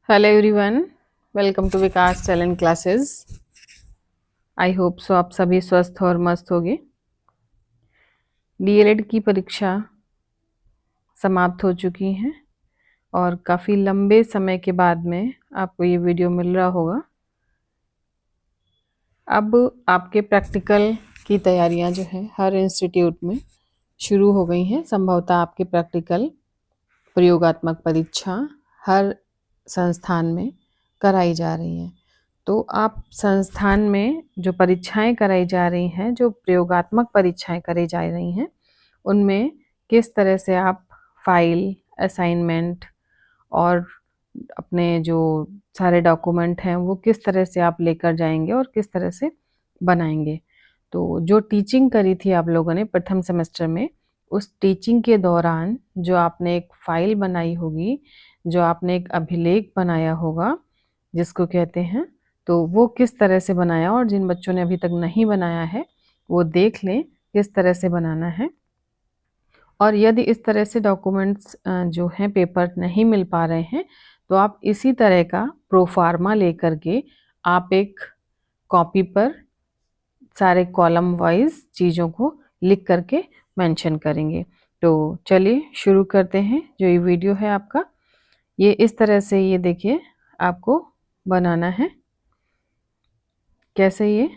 Hello everyone, welcome to Vikas talent classes. I hope so आप सभी स्वस्थ और मस्त होंगे। डीएलएड की परीक्षा समाप्त हो चुकी हैं और काफ़ी लंबे समय के बाद में आपको ये वीडियो मिल रहा होगा। अब आपके प्रैक्टिकल की तैयारियां जो है हर इंस्टीट्यूट में शुरू हो गई हैं। संभवतः आपके प्रैक्टिकल प्रयोगात्मक परीक्षा हर संस्थान में कराई जा रही हैं। तो आप संस्थान में जो परीक्षाएं कराई जा रही हैं, जो प्रयोगात्मक परीक्षाएं कराई जा रही हैं, उनमें किस तरह से आप फाइल, असाइनमेंट और अपने जो सारे डॉक्यूमेंट हैं वो किस तरह से आप लेकर जाएंगे और किस तरह से बनाएंगे। तो जो टीचिंग करी थी आप लोगों ने प्रथम सेमेस्टर में, उस टीचिंग के दौरान जो आपने एक फाइल बनाई होगी, जो आपने एक अभिलेख बनाया होगा जिसको कहते हैं, तो वो किस तरह से बनाया, और जिन बच्चों ने अभी तक नहीं बनाया है वो देख लें किस तरह से बनाना है। और यदि इस तरह से डॉक्यूमेंट्स जो हैं पेपर नहीं मिल पा रहे हैं, तो आप इसी तरह का प्रोफार्मा लेकर के आप एक कॉपी पर सारे कॉलम वाइज चीज़ों को लिख करके मेंशन करेंगे। तो चलिए शुरू करते हैं। जो ये वीडियो है आपका, ये इस तरह से, ये देखिए आपको बनाना है। कैसे ये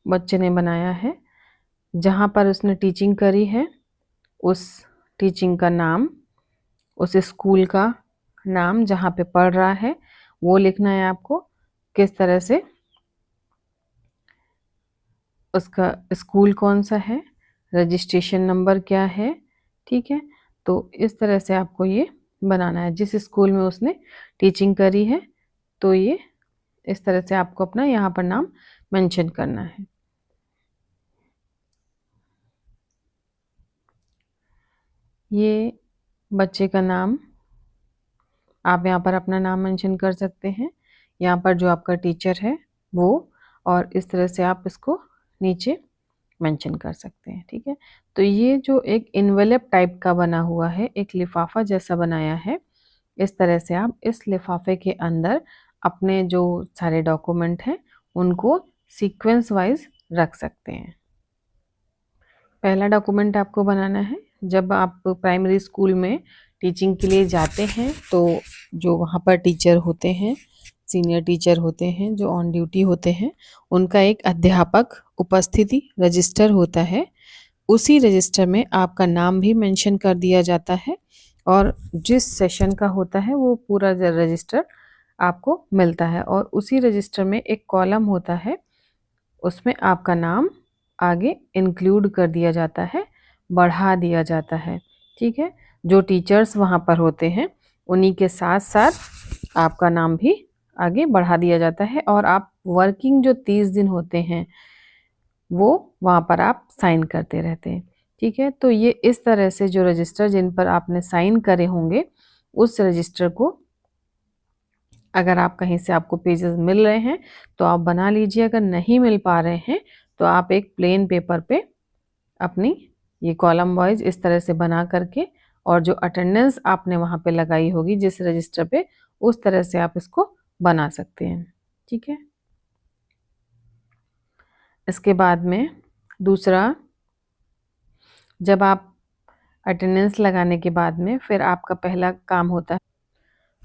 बच्चे ने बनाया है, जहाँ पर उसने टीचिंग करी है उस टीचिंग का नाम, उस स्कूल का नाम जहाँ पे पढ़ रहा है वो लिखना है आपको। किस तरह से उसका स्कूल कौन सा है, रजिस्ट्रेशन नंबर क्या है, ठीक है। तो इस तरह से आपको ये बनाना है। जिस स्कूल में उसने टीचिंग करी है, तो ये इस तरह से आपको अपना यहाँ पर नाम मेंशन करना है। ये बच्चे का नाम, आप यहाँ पर अपना नाम मेंशन कर सकते हैं, यहाँ पर जो आपका टीचर है वो, और इस तरह से आप इसको नीचे मेंशन कर सकते हैं, ठीक है। तो ये जो एक इन्वेलप टाइप का बना हुआ है, एक लिफाफा जैसा बनाया है, इस तरह से आप इस लिफाफे के अंदर अपने जो सारे डॉक्यूमेंट हैं उनको सीक्वेंस वाइज रख सकते हैं। पहला डॉक्यूमेंट आपको बनाना है, जब आप प्राइमरी स्कूल में टीचिंग के लिए जाते हैं तो जो वहाँ पर टीचर होते हैं, सीनियर टीचर होते हैं जो ऑन ड्यूटी होते हैं, उनका एक अध्यापक उपस्थिति रजिस्टर होता है। उसी रजिस्टर में आपका नाम भी मेंशन कर दिया जाता है, और जिस सेशन का होता है वो पूरा रजिस्टर आपको मिलता है। और उसी रजिस्टर में एक कॉलम होता है, उसमें आपका नाम आगे इंक्लूड कर दिया जाता है, बढ़ा दिया जाता है, ठीक है। जो टीचर्स वहाँ पर होते हैं उन्हीं के साथ साथ आपका नाम भी आगे बढ़ा दिया जाता है, और आप वर्किंग जो 30 दिन होते हैं वो वहाँ पर आप साइन करते रहते हैं, ठीक है। तो ये इस तरह से जो रजिस्टर जिन पर आपने साइन करे होंगे, उस रजिस्टर को अगर आप कहीं से आपको पेजेस मिल रहे हैं तो आप बना लीजिए, अगर नहीं मिल पा रहे हैं तो आप एक प्लेन पेपर पे अपनी ये कॉलम वाइज इस तरह से बना करके, और जो अटेंडेंस आपने वहाँ पे लगाई होगी जिस रजिस्टर पे, उस तरह से आप इसको बना सकते हैं, ठीक है। इसके बाद में दूसरा, जब आप अटेंडेंस लगाने के बाद में फिर आपका पहला काम होता है,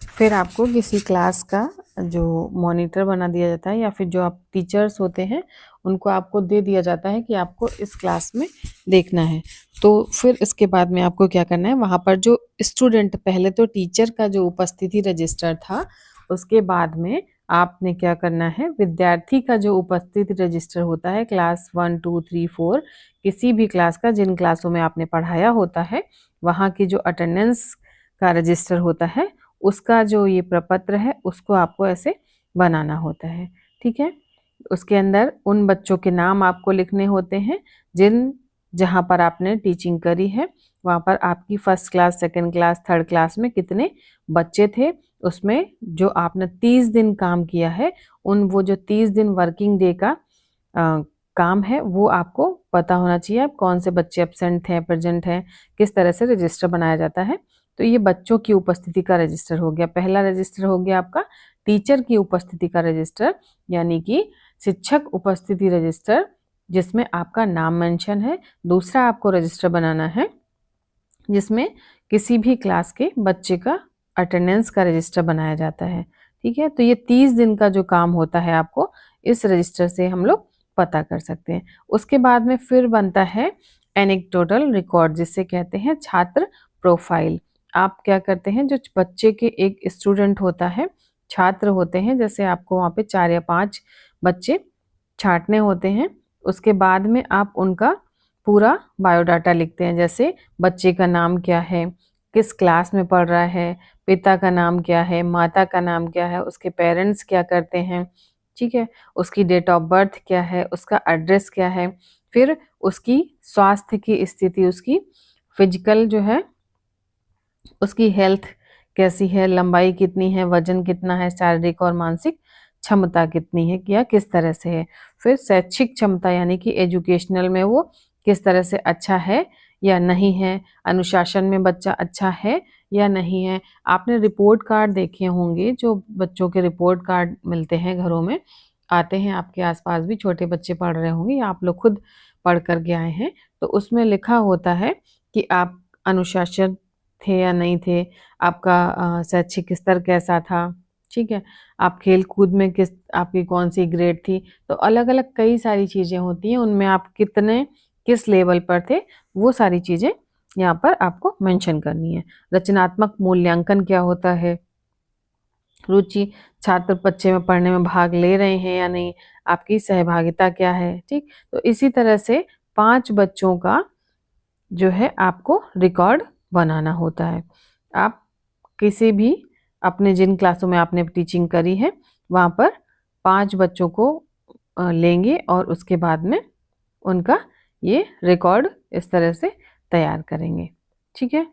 फिर आपको किसी क्लास का जो मॉनिटर बना दिया जाता है, या फिर जो आप टीचर्स होते हैं उनको आपको दे दिया जाता है कि आपको इस क्लास में देखना है। तो फिर इसके बाद में आपको क्या करना है, वहाँ पर जो स्टूडेंट, पहले तो टीचर का जो उपस्थिति रजिस्टर था, उसके बाद में आपने क्या करना है, विद्यार्थी का जो उपस्थिति रजिस्टर होता है, क्लास 1 2 3 4 किसी भी क्लास का, जिन क्लासों में आपने पढ़ाया होता है, वहाँ की जो अटेंडेंस का रजिस्टर होता है, उसका जो ये प्रपत्र है उसको आपको ऐसे बनाना होता है, ठीक है। उसके अंदर उन बच्चों के नाम आपको लिखने होते हैं जहाँ पर आपने टीचिंग करी है, वहाँ पर आपकी first class, second class, third class में कितने बच्चे थे, उसमें जो आपने 30 दिन काम किया है, वो जो 30 दिन वर्किंग डे का काम है वो आपको पता होना चाहिए। कौन से बच्चे एब्सेंट हैं, प्रेजेंट हैं, किस तरह से रजिस्टर बनाया जाता है। तो तो ये बच्चों की उपस्थिति का रजिस्टर हो गया। पहला रजिस्टर हो गया आपका टीचर की उपस्थिति का रजिस्टर, यानी कि शिक्षक उपस्थिति रजिस्टर, जिसमें आपका नाम मेंशन है। दूसरा आपको रजिस्टर बनाना है जिसमें किसी भी क्लास के बच्चे का अटेंडेंस का रजिस्टर बनाया जाता है। ठीक है, तो ये 30 दिन का जो काम होता है आपको इस रजिस्टर से हम लोग पता कर सकते हैं। उसके बाद में फिर बनता है एनेक्डोटल रिकॉर्ड, जिसे कहते हैं छात्र प्रोफाइल। आप क्या करते हैं, जो बच्चे के एक स्टूडेंट होता है, छात्र होते हैं, जैसे आपको वहाँ पे 4 या 5 बच्चे छांटने होते हैं। उसके बाद में आप उनका पूरा बायोडाटा लिखते हैं, जैसे बच्चे का नाम क्या है, किस क्लास में पढ़ रहा है, पिता का नाम क्या है, माता का नाम क्या है, उसके पेरेंट्स क्या करते हैं, ठीक है, उसकी डेट ऑफ बर्थ क्या है, उसका एड्रेस क्या है, फिर उसकी स्वास्थ्य की स्थिति, उसकी फिजिकल जो है, उसकी हेल्थ कैसी है, लंबाई कितनी है, वजन कितना है, शारीरिक और मानसिक क्षमता कितनी है या किस तरह से है। फिर शैक्षिक क्षमता यानी कि एजुकेशनल में वो किस तरह से अच्छा है या नहीं है, अनुशासन में बच्चा अच्छा है या नहीं है। आपने रिपोर्ट कार्ड देखे होंगे, जो बच्चों के रिपोर्ट कार्ड मिलते हैं घरों में, आते हैं, आपके आसपास भी छोटे बच्चे पढ़ रहे होंगे या आप लोग खुद पढ़ कर के आए हैं, तो उसमें लिखा होता है कि आप अनुशासन थे या नहीं थे, आपका शैक्षिक स्तर कैसा था, ठीक है, आप खेल कूद में आपकी कौन सी ग्रेड थी। तो अलग अलग कई सारी चीज़ें होती हैं, उनमें आप किस लेवल पर थे, वो सारी चीज़ें यहाँ पर आपको मेंशन करनी है। रचनात्मक मूल्यांकन क्या होता है, रुचि, छात्र बच्चे में पढ़ने में भाग ले रहे हैं या नहीं, आपकी सहभागिता क्या है, ठीक। तो इसी तरह से 5 बच्चों का जो है आपको रिकॉर्ड बनाना होता है। आप किसी भी अपने जिन क्लासों में आपने टीचिंग करी है वहाँ पर 5 बच्चों को लेंगे और उसके बाद में उनका ये रिकॉर्ड इस तरह से तैयार करेंगे। ठीक है,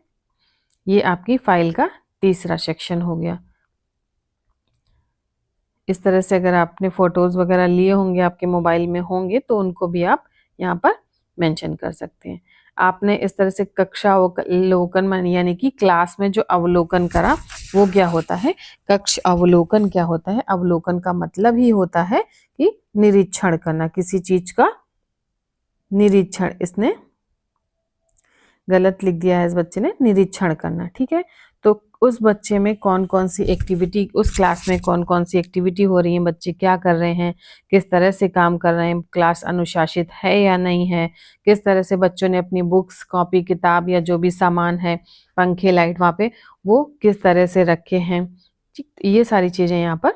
ये आपकी फाइल का तीसरा सेक्शन हो गया। इस तरह से अगर आपने फ़ोटोज़ वगैरह लिए होंगे, आपके मोबाइल में होंगे, तो उनको भी आप यहाँ पर मेंशन कर सकते हैं। आपने इस तरह से कक्षा अवलोकन यानी कि क्लास में जो अवलोकन करा वो क्या होता है, कक्ष अवलोकन क्या होता है। अवलोकन का मतलब ही होता है कि निरीक्षण करना, किसी चीज का निरीक्षण। इसने गलत लिख दिया है इस बच्चे ने, निरीक्षण करना। ठीक है, तो उस बच्चे में कौन कौन सी एक्टिविटी, उस क्लास में कौन कौन सी एक्टिविटी हो रही है, बच्चे क्या कर रहे हैं, किस तरह से काम कर रहे हैं, क्लास अनुशासित है या नहीं है, किस तरह से बच्चों ने अपनी बुक्स, कॉपी, किताब या जो भी सामान है, पंखे, लाइट वहाँ पे, वो किस तरह से रखे हैं। ठीक, ये सारी चीज़ें यहाँ पर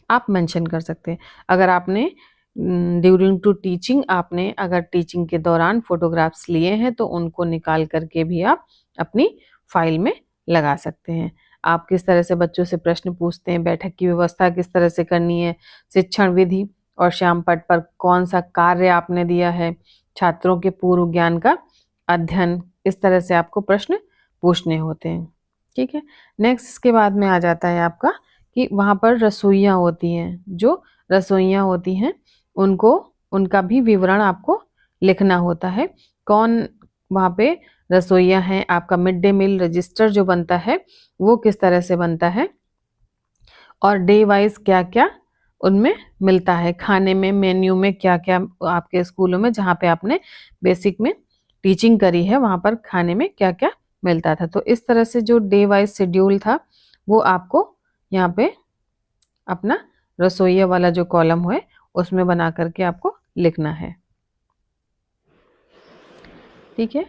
आप मेंशन कर सकते हैं। अगर आपने ड्यूरिंग टू टीचिंग, आपने अगर टीचिंग के दौरान फोटोग्राफ्स लिए हैं तो उनको निकाल करके भी आप अपनी फाइल में लगा सकते हैं। आप किस तरह से बच्चों से प्रश्न पूछते हैं, बैठक की व्यवस्था किस तरह से करनी है, शिक्षण विधि और श्यामपट्ट पर कौन सा कार्य आपने दिया है, छात्रों के पूर्व ज्ञान का अध्ययन, इस तरह से आपको प्रश्न पूछने होते हैं। ठीक है, नेक्स्ट इसके बाद में आ जाता है आपका कि वहाँ पर रसोइयाँ होती हैं, जो रसोइयाँ होती हैं उनको, उनका भी विवरण आपको लिखना होता है। कौन वहाँ पे रसोइया हैं, आपका मिड डे मील रजिस्टर जो बनता है वो किस तरह से बनता है, और डे वाइज क्या क्या उनमें मिलता है, खाने में मेन्यू में क्या क्या आपके स्कूलों में जहाँ पे आपने बेसिक में टीचिंग करी है वहाँ पर खाने में क्या क्या मिलता था। तो इस तरह से जो डे वाइज शेड्यूल था वो आपको यहाँ पे अपना रसोइया वाला जो कॉलम है उसमें बना करके आपको लिखना है। ठीक है,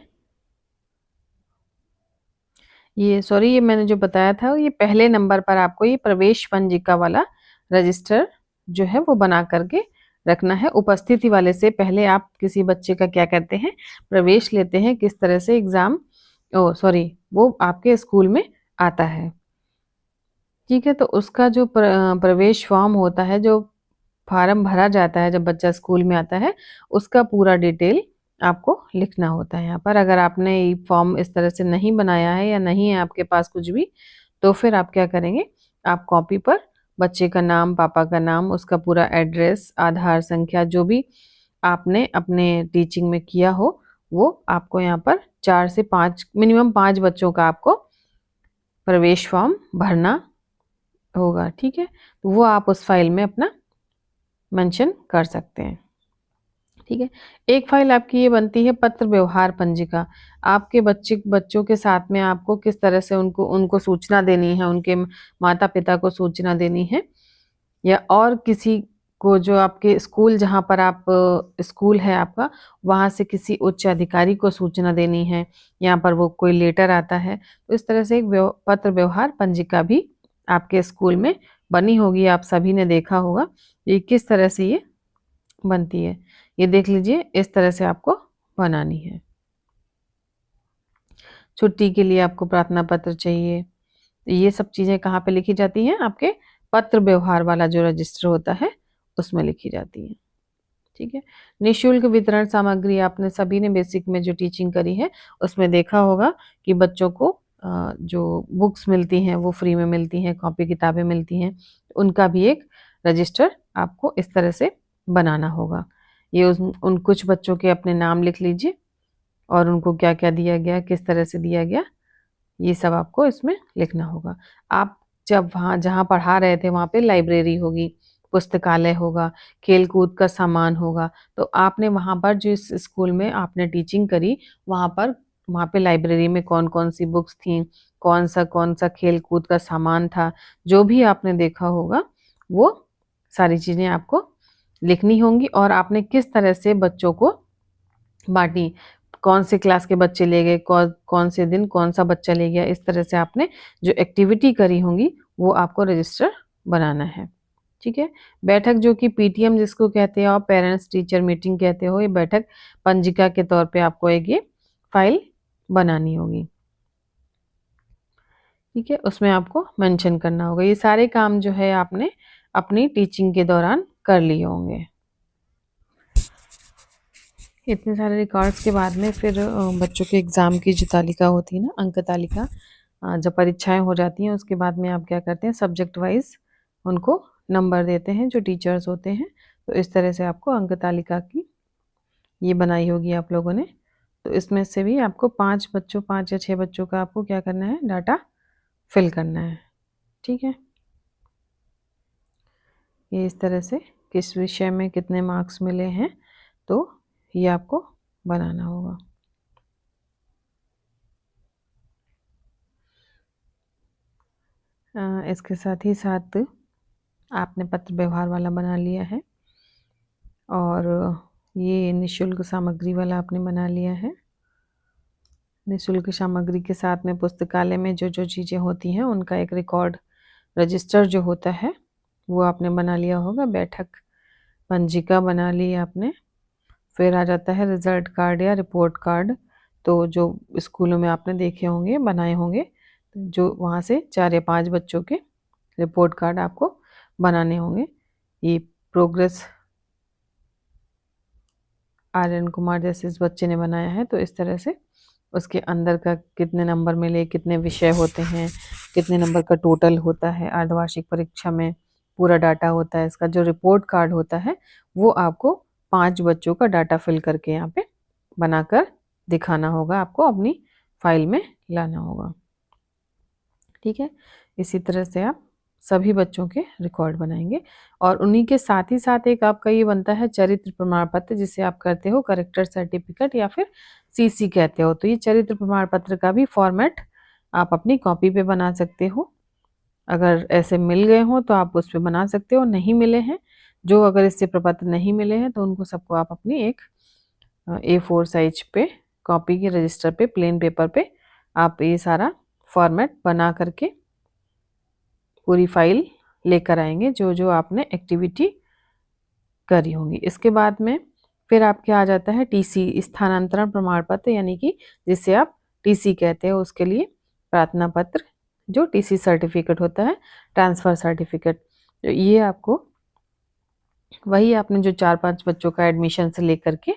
ये मैंने जो बताया था ये पहले नंबर पर आपको ये प्रवेश पंजिका वाला रजिस्टर जो है वो बना करके रखना है। उपस्थिति वाले से पहले आप किसी बच्चे का क्या करते हैं, प्रवेश लेते हैं, किस तरह से एग्जाम वो आपके स्कूल में आता है। ठीक है, तो उसका जो प्रवेश फॉर्म होता है, जो फार्म भरा जाता है जब बच्चा स्कूल में आता है, उसका पूरा डिटेल आपको लिखना होता है यहाँ पर। अगर आपने ये फॉर्म इस तरह से नहीं बनाया है या नहीं है आपके पास कुछ भी, तो फिर आप क्या करेंगे, आप कॉपी पर बच्चे का नाम, पापा का नाम, उसका पूरा एड्रेस, आधार संख्या, जो भी आपने अपने टीचिंग में किया हो वो आपको यहाँ पर 4 से 5 मिनिमम 5 बच्चों का आपको प्रवेश फॉर्म भरना होगा। ठीक है, तो वो आप उस फाइल में अपना मेंशन कर सकते हैं। ठीक है, एक फाइल आपकी ये बनती है पत्र व्यवहार पंजिका। आपके बच्चों के साथ में आपको किस तरह से उनको उनको सूचना देनी है, उनके माता पिता को सूचना देनी है, या और किसी को जो आपके स्कूल जहाँ पर आप स्कूल है आपका, वहाँ से किसी उच्च अधिकारी को सूचना देनी है, यहाँ पर वो कोई लेटर आता है, तो इस तरह से एक पत्र व्यवहार पंजिका भी आपके स्कूल में बनी होगी। आप सभी ने देखा होगा ये किस तरह से ये बनती है। ये देख लीजिए, इस तरह से आपको बनानी है। छुट्टी के लिए आपको प्रार्थना पत्र चाहिए, तो ये सब चीज़ें कहाँ पे लिखी जाती हैं? आपके पत्र व्यवहार वाला जो रजिस्टर होता है उसमें लिखी जाती है। ठीक है, निःशुल्क वितरण सामग्री आपने सभी ने बेसिक में जो टीचिंग करी है उसमें देखा होगा कि बच्चों को जो बुक्स मिलती हैं वो फ्री में मिलती हैं, कॉपी किताबें मिलती हैं, उनका भी एक रजिस्टर आपको इस तरह से बनाना होगा। ये उन कुछ बच्चों के अपने नाम लिख लीजिए और उनको क्या-क्या दिया गया, किस तरह से दिया गया, ये सब आपको इसमें लिखना होगा। आप जब वहाँ जहाँ पढ़ा रहे थे वहाँ पे लाइब्रेरी होगी, पुस्तकालय होगा, खेल-कूद का सामान होगा, तो आपने वहाँ पर जो इस स्कूल में आपने टीचिंग करी, वहाँ पे लाइब्रेरी में कौन-कौन सी बुक्स थीं, कौन-सा खेल-कूद का सामान था, जो भी आपने देखा होगा, वो सारी चीज़ें आपको लिखनी होंगी और आपने किस तरह से बच्चों को बाँटी, कौन से क्लास के बच्चे ले गए, कौन से दिन कौन-सा बच्चा ले गया, इस तरह से आपने जो एक्टिविटी करी होंगी, वो आपको रजिस्टर बनाना है। ठीक है? बैठक जो कि पीटीएम जिसको कहते हो आप, पेरेंट्स टीचर मीटिंग कहते हो, ये बैठक पंजिका के तौर पे आपको एक ये फाइल बनानी होगी। ठीक है? उसमें आपको मेंशन करना होगा। ये सारे काम जो है आपने अपनी टीचिंग के दौरान कर लिए होंगे। इतने सारे रिकॉर्ड्स के बाद में फिर बच्चों के एग्ज़ाम की जो तालिका होती है ना, अंक तालिका, जब परीक्षाएँ हो जाती हैं उसके बाद में आप क्या करते हैं, सब्जेक्ट वाइज़ उनको नंबर देते हैं जो टीचर्स होते हैं। तो इस तरह से आपको अंक तालिका की ये बनाई होगी आप लोगों ने। तो इसमें से भी आपको 5 या 6 बच्चों का आपको क्या करना है, डाटा फिल करना है। ठीक है? ये इस तरह से किस विषय में कितने मार्क्स मिले हैं, तो ये आपको बनाना होगा। इसके साथ ही साथ आपने पत्र व्यवहार वाला बना लिया है और ये निःशुल्क सामग्री वाला आपने बना लिया है। निःशुल्क सामग्री के साथ में पुस्तकालय में जो चीज़ें होती हैं उनका एक रिकॉर्ड रजिस्टर जो होता है वो आपने बना लिया होगा। बैठक पंजिका बना ली आपने। फिर आ जाता है रिजल्ट कार्ड या रिपोर्ट कार्ड, तो जो स्कूलों में आपने देखे होंगे, बनाए होंगे, जो वहाँ से 4 या 5 बच्चों के रिपोर्ट कार्ड आपको बनाने होंगे। ये प्रोग्रेस आर्यन कुमार जैसे इस बच्चे ने बनाया है, तो इस तरह से उसके अंदर का कितने नंबर मिले, कितने विषय होते हैं, कितने नंबर का टोटल होता है अर्धवार्षिक परीक्षा में, पूरा डाटा होता है। इसका जो रिपोर्ट कार्ड होता है वो आपको 5 बच्चों का डाटा फिल करके यहाँ पे बनाकर दिखाना होगा, आपको अपनी फाइल में लाना होगा। ठीक है, इसी तरह से आप सभी बच्चों के रिकॉर्ड बनाएंगे और उन्हीं के साथ ही साथ एक आपका ये बनता है चरित्र प्रमाण पत्र, जिसे आप करते हो करेक्टर सर्टिफिकेट या फिर सीसी कहते हो। तो ये चरित्र प्रमाण पत्र का भी फॉर्मेट आप अपनी कॉपी पे बना सकते हो। अगर ऐसे मिल गए हों तो आप उस पे बना सकते हो, नहीं मिले हैं, जो अगर इससे प्रपत्र नहीं मिले हैं तो उनको सबको आप अपनी एक A4 साइज पे कॉपी के रजिस्टर पे प्लेन पेपर पे आप ये सारा फॉर्मेट बना करके पूरी फाइल लेकर आएंगे, जो आपने एक्टिविटी करी होंगी। इसके बाद में फिर आपके आ जाता है टीसी स्थानांतरण प्रमाण पत्र, यानी कि जिसे आप टीसी कहते हो, उसके लिए प्रार्थना पत्र, जो टीसी सर्टिफिकेट होता है, ट्रांसफ़र सर्टिफिकेट। तो ये आपको वही आपने जो 4-5 बच्चों का एडमिशन से लेकर के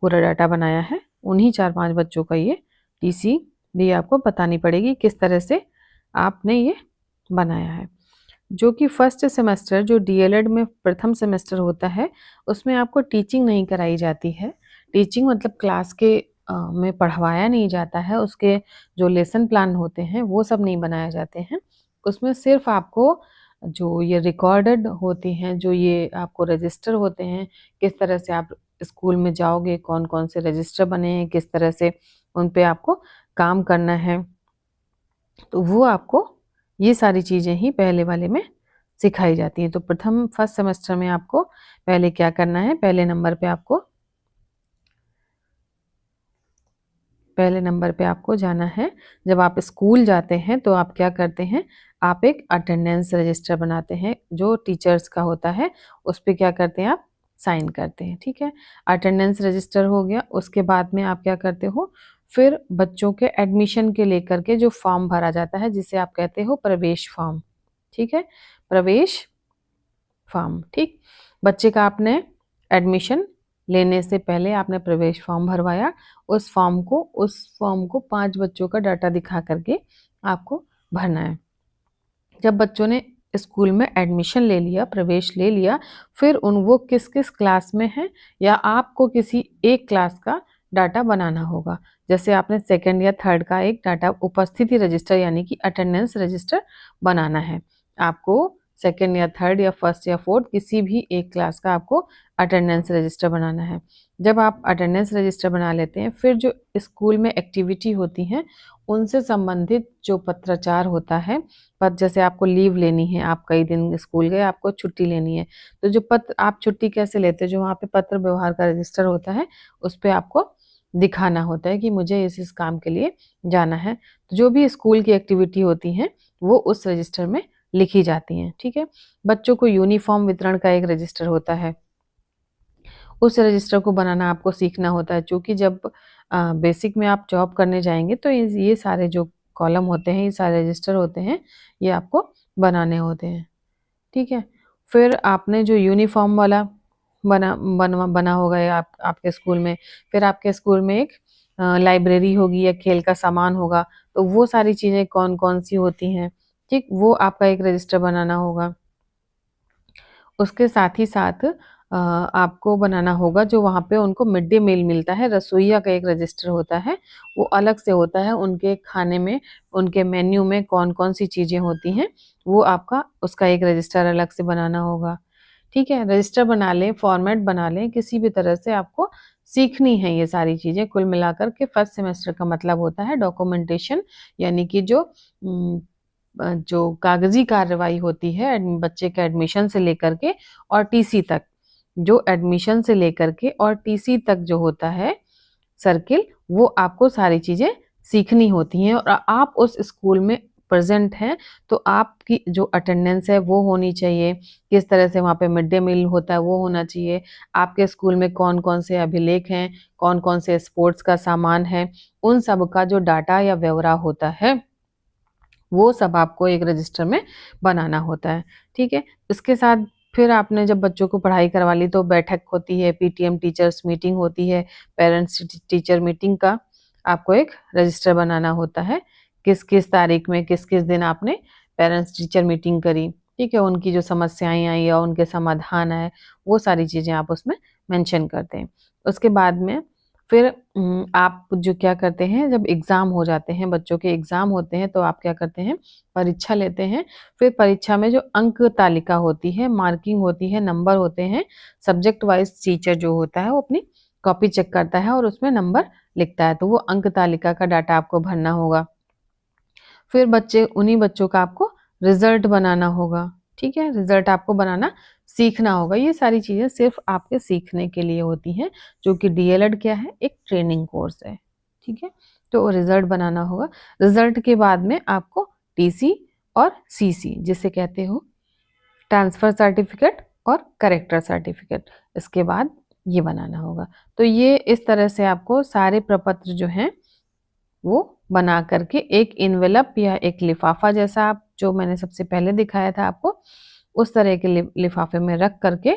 पूरा डाटा बनाया है, उन्हीं 4-5 बच्चों का ये टीसी भी आपको बतानी पड़ेगी किस तरह से आपने ये बनाया है। जो कि फर्स्ट सेमेस्टर जो डीएलएड में प्रथम सेमेस्टर होता है, उसमें आपको टीचिंग नहीं कराई जाती है। टीचिंग मतलब क्लास के में पढ़वाया नहीं जाता है, उसके जो लेसन प्लान होते हैं वो सब नहीं बनाए जाते हैं। उसमें सिर्फ आपको जो ये रिकॉर्डेड होती हैं, जो ये आपको रजिस्टर होते हैं, किस तरह से आप स्कूल में जाओगे, कौन-कौन से रजिस्टर बने हैं, किस तरह से उन पे आपको काम करना है, तो वो आपको ये सारी चीज़ें ही पहले वाले में सिखाई जाती हैं। तो प्रथम फर्स्ट सेमेस्टर में आपको पहले क्या करना है, पहले नंबर पे आपको जाना है। जब आप स्कूल जाते हैं तो आप क्या करते हैं, आप एक अटेंडेंस रजिस्टर बनाते हैं, जो टीचर्स का होता है, उस पे क्या करते हैं आप साइन करते हैं, ठीक है। अटेंडेंस रजिस्टर हो गया, उसके बाद में आप क्या करते हो, फिर बच्चों के एडमिशन के लेकर के जो फॉर्म भरा जाता है, जिसे आप कहते हो प्रवेश फॉर्म, ठीक है, प्रवेश फॉर्म, ठीक। बच्चे का आपने एडमिशन लेने से पहले आपने प्रवेश फॉर्म भरवाया, उस फॉर्म को 5 बच्चों का डाटा दिखा करके आपको भरना है। जब बच्चों ने स्कूल में एडमिशन ले लिया, प्रवेश ले लिया, फिर वो किस-किस क्लास में हैं, या आपको किसी एक क्लास का डाटा बनाना होगा। जैसे आपने सेकंड या थर्ड का एक डाटा उपस्थिति रजिस्टर यानी कि अटेंडेंस रजिस्टर बनाना है। आपको सेकंड या थर्ड या फर्स्ट या फोर्थ किसी भी एक क्लास का आपको अटेंडेंस रजिस्टर बनाना है। जब आप अटेंडेंस रजिस्टर बना लेते हैं, फिर जो स्कूल में एक्टिविटी होती हैं, उनसे संबंधित जो पत्राचार होता है, पर जैसे आपको लीव लेनी है, आप कई दिन स्कूल गए, आपको छुट्टी लेनी है, तो जो पत्र आप छुट्टी कैसे लेते हो, जो वहाँ पे पत्र व्यवहार का रजिस्टर होता है, उस पे आपको दिखाना होता है कि मुझे इस काम के लिए जाना है। तो जो भी स्कूल की एक्टिविटी होती हैं, वो उस रजिस्टर में लिखी जाती हैं, ठीक है। बच्चों को यूनिफ़ॉर्म वितरण का एक रजिस्टर होता है, उस रजिस्टर को बनाना आपको सीखना होता है, चूँकि जब बेसिक में आप जॉब करने जाएँगे तो ये सारे जो कॉलम होते हैं, ये सारे रजिस्टर होते हैं, ये आपको बनाने होते हैं, ठीक है। फिर आपने जो यूनिफ़ॉर्म वाला बना होगा या आपके स्कूल में, फिर आपके स्कूल में एक लाइब्रेरी होगी या खेल का सामान होगा, तो वो सारी चीज़ें कौन-कौन सी होती हैं, ठीक, वो आपका एक रजिस्टर बनाना होगा। उसके साथ ही साथ आपको बनाना होगा जो वहाँ पे उनको मिड डे मील मिलता है, रसोइया का एक रजिस्टर होता है, वो अलग से होता है, उनके खाने में, उनके मेन्यू में कौन-कौन सी चीज़ें होती हैं, वो आपका उसका एक रजिस्टर अलग से बनाना होगा, ठीक है? रजिस्टर बना लें, फॉर्मेट बना लें, किसी भी तरह से आपको सीखनी है ये सारी चीज़ें, कुल मिलाकर के फर्स्ट सेमेस्टर का मतलब होता है डॉक्यूमेंटेशन, यानी कि जो कागज़ी कार्रवाई होती है बच्चे के एडमिशन से लेकर के और टीसी तक, जो एडमिशन से लेकर के और टीसी तक जो होता है सर्किल, वो आपको सारी चीज़ें सीखनी होती हैं, और आप उस स्कूल में प्रेज़ेंट हैं, तो आपकी जो अटेंडेंस है वो होनी चाहिए, किस तरह से वहाँ पे मिड डे मील होता है वो होना चाहिए, आपके स्कूल में कौन-कौन से अभिलेख हैं, कौन-कौन से स्पोर्ट्स का सामान है, उन सब का जो डाटा या ब्यौरा होता है, वो सब आपको एक रजिस्टर में बनाना होता है, ठीक है? इसके साथ फिर आपने जब बच्चों को पढ़ाई करवा ली तो बैठक होती है, पीटीएम टीचर्स मीटिंग होती है, पेरेंट्स टीचर मीटिंग का आपको एक रजिस्टर बनाना होता है। किस-किस तारीख में, किस-किस दिन आपने पेरेंट्स टीचर मीटिंग करी, ठीक है? उनकी जो समस्याएँ आई या उनके समाधान आए, वो सारी चीज़ें आप उसमें मेंशन करते हैं। उसके बाद में फिर आप जो क्या करते हैं, जब एग्ज़ाम हो जाते हैं, बच्चों के एग्ज़ाम होते हैं, तो आप क्या करते हैं, परीक्षा लेते हैं। फिर परीक्षा में जो अंक तालिका होती है, मार्किंग होती है, नंबर होते हैं, सब्जेक्ट वाइज़ टीचर जो होता है, वो अपनी कॉपी चेक करता है और उसमें नंबर लिखता है, तो वो अंक तालिका का डाटा आपको भरना होगा। फिर उन्हीं बच्चों का आपको रिज़ल्ट बनाना होगा, ठीक है? रिज़ल्ट आपको बनाना सीखना होगा। ये सारी चीज़ें सिर्फ़ आपके सीखने के लिए होती हैं, जो कि डीएलएड क्या है? एक ट्रेनिंग कोर्स है, ठीक है? तो रिज़ल्ट बनाना होगा। रिज़ल्ट के बाद में आपको टीसी और सीसी जिसे कहते हो ट्रांसफ़र सर्टिफ़िकेट और कैरेक्टर सर्टिफ़िकेट, इसके बाद ये बनाना होगा। तो ये इस तरह से आपको सारे प्रपत्र जो हैं वो बना करके एक एनवेलप या एक लिफाफा जैसा आप जो मैंने सबसे पहले दिखाया था आपको, उस तरह के लिफाफे में रख करके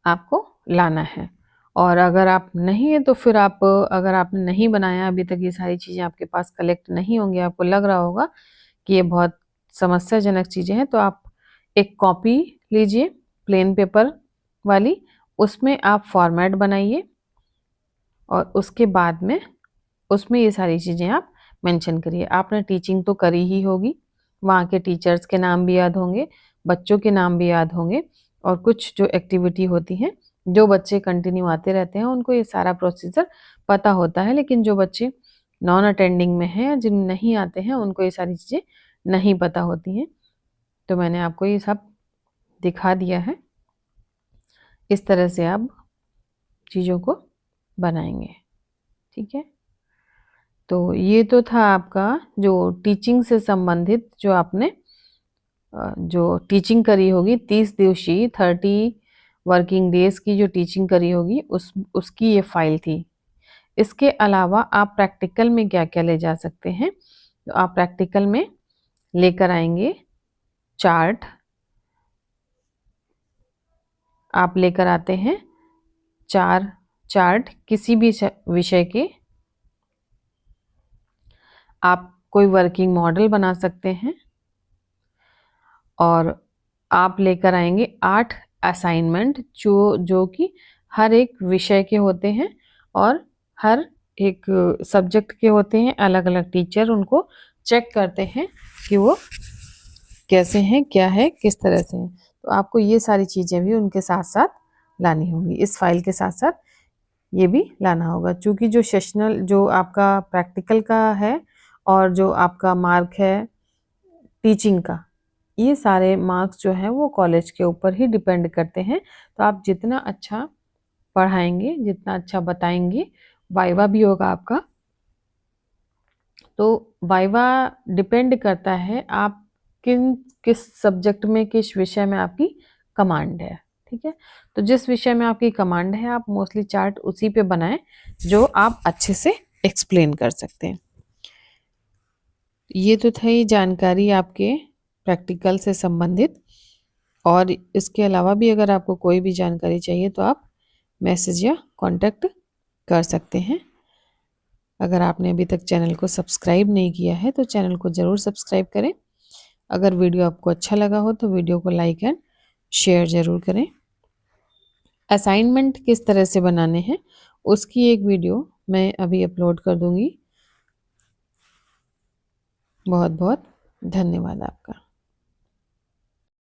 आपको लाना है। और अगर आप नहीं है तो फिर आप अगर आपने नहीं बनाया अभी तक, ये सारी चीज़ें आपके पास कलेक्ट नहीं होंगी, आपको लग रहा होगा कि ये बहुत समस्याजनक चीज़ें हैं, तो आप एक कॉपी लीजिए प्लेन पेपर वाली, उसमें आप फॉर्मेट बनाइए, और उसके बाद में उसमें ये सारी चीज़ें आप मेंशन करिए। आपने टीचिंग तो करी ही होगी, वहाँ के टीचर्स के नाम भी याद होंगे, बच्चों के नाम भी याद होंगे और कुछ जो एक्टिविटी होती हैं, जो बच्चे कंटिन्यू आते रहते हैं उनको ये सारा प्रोसीजर पता होता है, लेकिन जो बच्चे नॉन अटेंडिंग में हैं, जिन नहीं आते हैं, उनको ये सारी चीज़ें नहीं पता होती हैं। तो मैंने आपको ये सब दिखा दिया है। इस तरह से आप चीज़ों को बनाएंगे, ठीक है। तो ये तो था आपका जो टीचिंग से संबंधित, जो आपने जो टीचिंग करी होगी 30 दिवसीय 30 वर्किंग डेज की जो टीचिंग करी होगी उसकी ये फाइल थी। इसके अलावा आप प्रैक्टिकल में क्या-क्या ले जा सकते हैं, तो आप प्रैक्टिकल में लेकर आएंगे चार्ट, आप लेकर आते हैं 4 चार्ट किसी भी विषय के। आप कोई वर्किंग मॉडल बना सकते हैं और आप लेकर आएंगे 8 असाइनमेंट जो कि हर एक विषय के होते हैं और हर एक सब्जेक्ट के होते हैं। अलग अलग टीचर उनको चेक करते हैं कि वो कैसे हैं, क्या है, किस तरह से हैं। तो आपको ये सारी चीज़ें भी उनके साथ साथ लानी होंगी, इस फाइल के साथ साथ ये भी लाना होगा। चूँकि जो सेशनल जो आपका प्रैक्टिकल का है और जो आपका मार्क है टीचिंग का, ये सारे मार्क्स जो हैं वो कॉलेज के ऊपर ही डिपेंड करते हैं। तो आप जितना अच्छा पढ़ाएंगे, जितना अच्छा बताएंगे, वाइवा भी होगा आपका। तो वाइवा डिपेंड करता है आप किस सब्जेक्ट में, किस विषय में आपकी कमांड है, ठीक है। तो जिस विषय में आपकी कमांड है आप मोस्टली चार्ट उसी पे बनाएं जो आप अच्छे से एक्सप्लेन कर सकते हैं। ये तो थी जानकारी आपके प्रैक्टिकल से संबंधित, और इसके अलावा भी अगर आपको कोई भी जानकारी चाहिए तो आप मैसेज या कांटेक्ट कर सकते हैं। अगर आपने अभी तक चैनल को सब्सक्राइब नहीं किया है तो चैनल को ज़रूर सब्सक्राइब करें। अगर वीडियो आपको अच्छा लगा हो तो वीडियो को लाइक एंड शेयर ज़रूर करें। असाइनमेंट किस तरह से बनाने हैं उसकी एक वीडियो मैं अभी अपलोड कर दूंगी। बहुत बहुत धन्यवाद आपका।